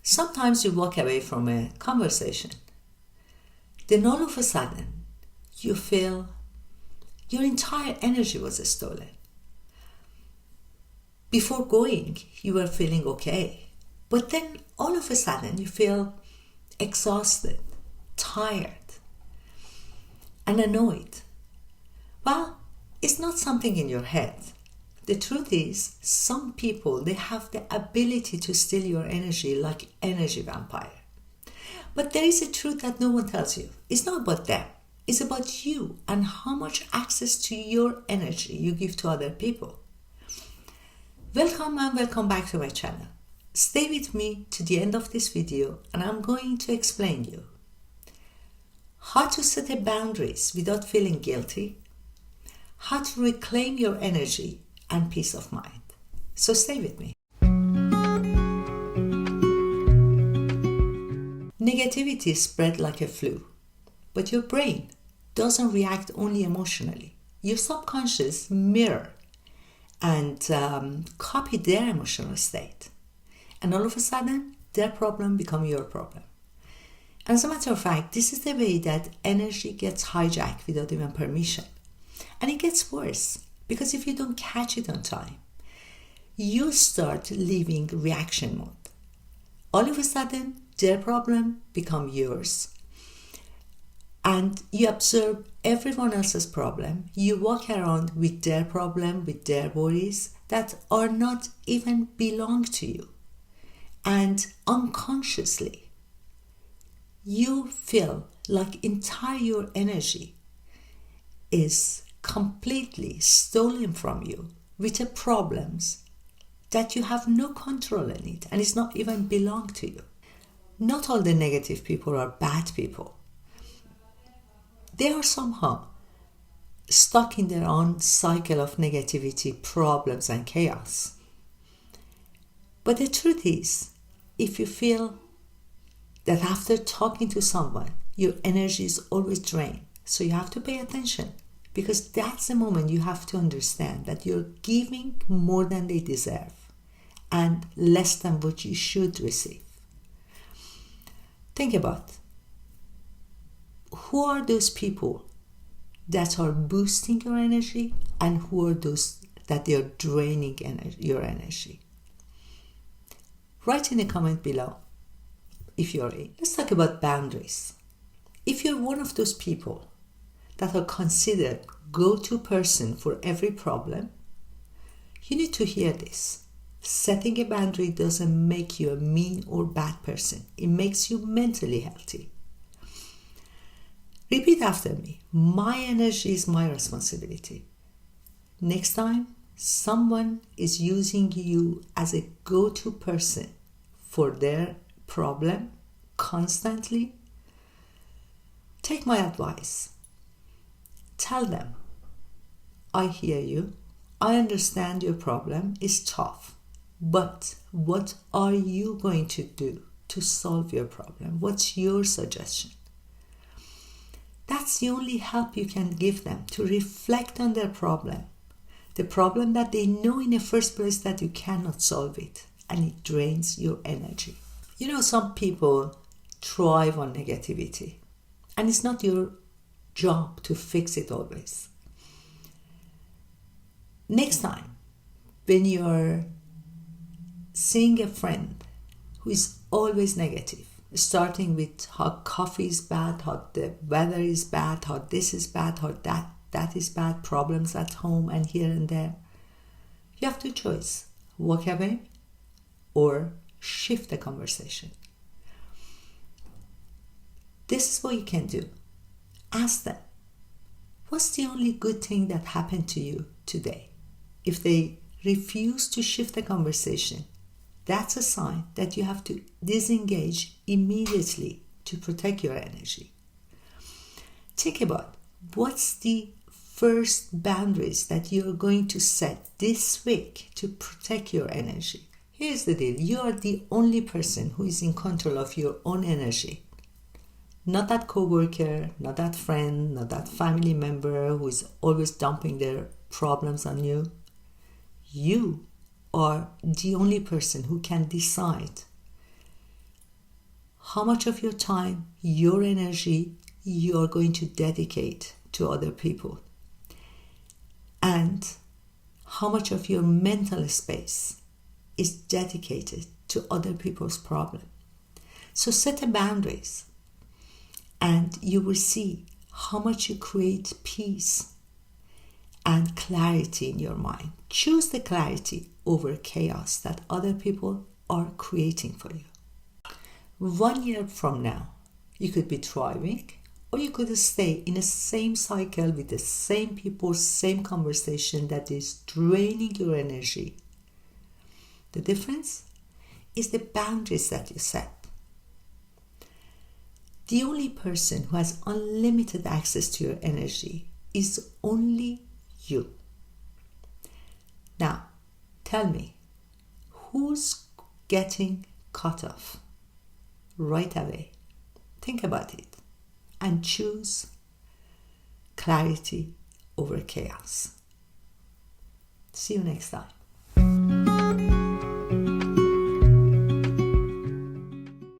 Sometimes you walk away from a conversation, then all of a sudden you feel your entire energy was stolen. Before going, you were feeling okay, but then all of a sudden you feel exhausted, tired, and annoyed. Well, it's not something in your head. The truth is, some people, they have the ability to steal your energy like energy vampire. But there is a truth that no one tells you. It's not about them. It's about you and how much access to your energy you give to other people. Welcome and welcome back to my channel. Stay with me to the end of this video and I'm going to explain you how to set a boundaries without feeling guilty, how to reclaim your energy and peace of mind. So stay with me. Negativity spread like a flu, but your brain doesn't react only emotionally. Your subconscious mirror and copy their emotional state. And all of a sudden, their problem becomes your problem. And as a matter of fact, this is the way that energy gets hijacked without even permission. And it gets worse, because if you don't catch it on time, you start living reaction mode. All of a sudden, their problem becomes yours. And you observe everyone else's problem. You walk around with their problem, with their worries that are not even belong to you. And unconsciously, you feel like entire your energy is completely stolen from you with the problems that you have no control in it and it's not even belong to you. Not all the negative people are bad people. They are somehow stuck in their own cycle of negativity, problems, and chaos. But the truth is, if you feel that after talking to someone, your energy is always drained, so you have to pay attention. Because that's the moment you have to understand that you're giving more than they deserve and less than what you should receive. Think about who are those people that are boosting your energy and who are those that they are draining your energy. Write in the comment below if you're in. Let's talk about boundaries. If you're one of those people that are considered go-to person for every problem, you need to hear this. Setting a boundary doesn't make you a mean or bad person. It makes you mentally healthy. Repeat after me. My energy is my responsibility. Next time someone is using you as a go-to person for their problem constantly, take my advice. Tell them, I hear you, I understand your problem is tough, but what are you going to do to solve your problem? What's your suggestion? That's the only help you can give them to reflect on their problem. The problem that they know in the first place that you cannot solve it, and it drains your energy. You know, some people thrive on negativity, and it's not your job to fix it always. Next time, when you're seeing a friend who is always negative, starting with how coffee is bad, how the weather is bad, how this is bad, how that is bad, problems at home and here and there, you have two choices: walk away or shift the conversation. This is what you can do. Ask them, what's the only good thing that happened to you today? If they refuse to shift the conversation, that's a sign that you have to disengage immediately to protect your energy. Think about what's the first boundaries that you're going to set this week to protect your energy. Here's the deal. You are the only person who is in control of your own energy. Not that coworker, not that friend, not that family member who is always dumping their problems on you. You are the only person who can decide how much of your time, your energy, you're going to dedicate to other people, and how much of your mental space is dedicated to other people's problem. So set the boundaries, and you will see how much you create peace and clarity in your mind. Choose the clarity over chaos that other people are creating for you. 1 year from now, you could be thriving, or you could stay in the same cycle with the same people, same conversation that is draining your energy. The difference is the boundaries that you set. The only person who has unlimited access to your energy is only you. Now, tell me, who's getting cut off right away? Think about it and choose clarity over chaos. See you next time.